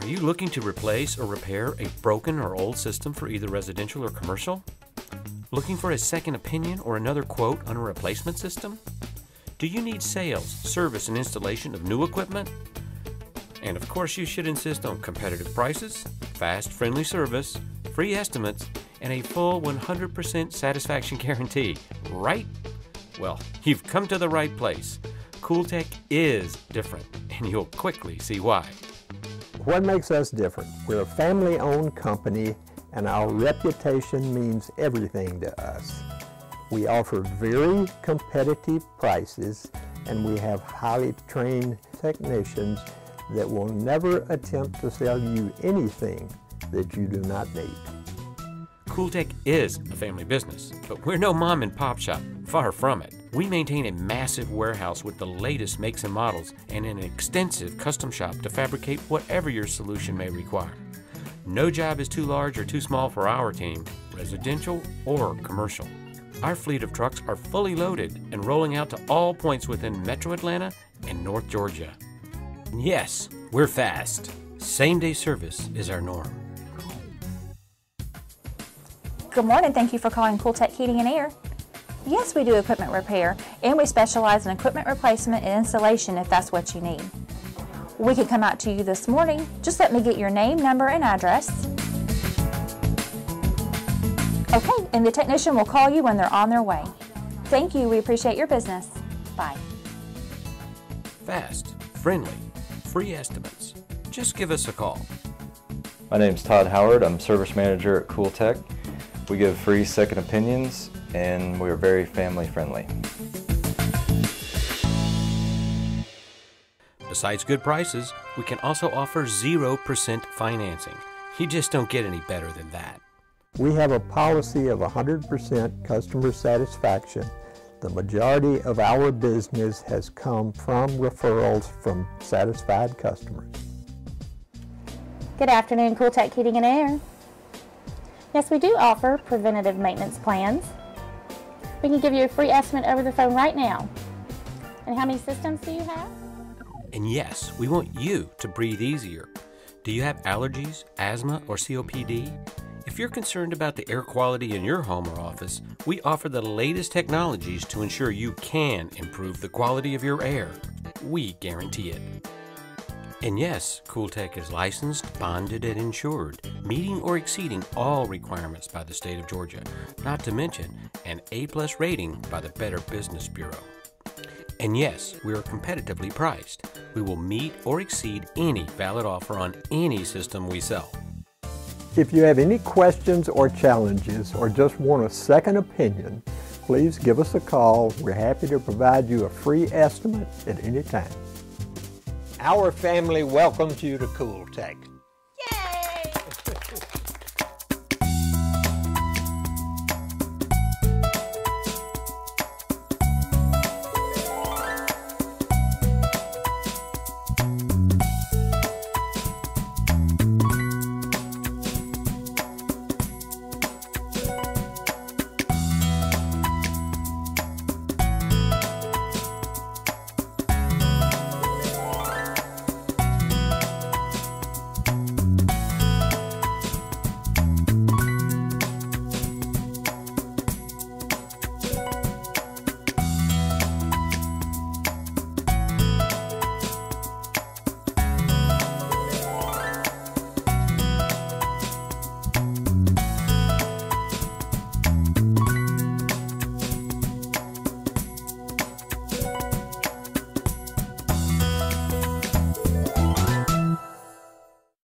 Are you looking to replace or repair a broken or old system for either residential or commercial? Looking for a second opinion or another quote on a replacement system? Do you need sales, service, and installation of new equipment? And of course, you should insist on competitive prices, fast, friendly service, free estimates, and a full 100% satisfaction guarantee, right? Well, you've come to the right place. CoolTech is different, and you'll quickly see why. What makes us different? We're a family-owned company, and our reputation means everything to us. We offer very competitive prices, and we have highly trained technicians that will never attempt to sell you anything that you do not need. CoolTech is a family business, but we're no mom and pop shop, far from it. We maintain a massive warehouse with the latest makes and models and an extensive custom shop to fabricate whatever your solution may require. No job is too large or too small for our team, residential or commercial. Our fleet of trucks are fully loaded and rolling out to all points within Metro Atlanta and North Georgia. And yes, we're fast. Same-day service is our norm. Good morning, thank you for calling CoolTech Heating and Air. Yes, we do equipment repair, and we specialize in equipment replacement and installation if that's what you need. We can come out to you this morning. Just let me get your name, number, and address. Okay, and the technician will call you when they're on their way. Thank you, we appreciate your business. Bye. Fast, friendly, free estimates. Just give us a call. My name's Todd Howard. I'm service manager at CoolTech. We give free second opinions, and we're very family friendly. Besides good prices, we can also offer 0% financing. You just don't get any better than that. We have a policy of 100% customer satisfaction. The majority of our business has come from referrals from satisfied customers. Good afternoon, CoolTech Heating and Air. Yes, we do offer preventative maintenance plans. We can give you a free estimate over the phone right now. And how many systems do you have? And yes, we want you to breathe easier. Do you have allergies, asthma, or COPD? If you're concerned about the air quality in your home or office, we offer the latest technologies to ensure you can improve the quality of your air. We guarantee it. And yes, CoolTech is licensed, bonded, and insured, meeting or exceeding all requirements by the state of Georgia, not to mention an A+ rating by the Better Business Bureau. And yes, we are competitively priced. We will meet or exceed any valid offer on any system we sell. If you have any questions or challenges or just want a second opinion, please give us a call. We're happy to provide you a free estimate at any time. Our family welcomes you to CoolTech.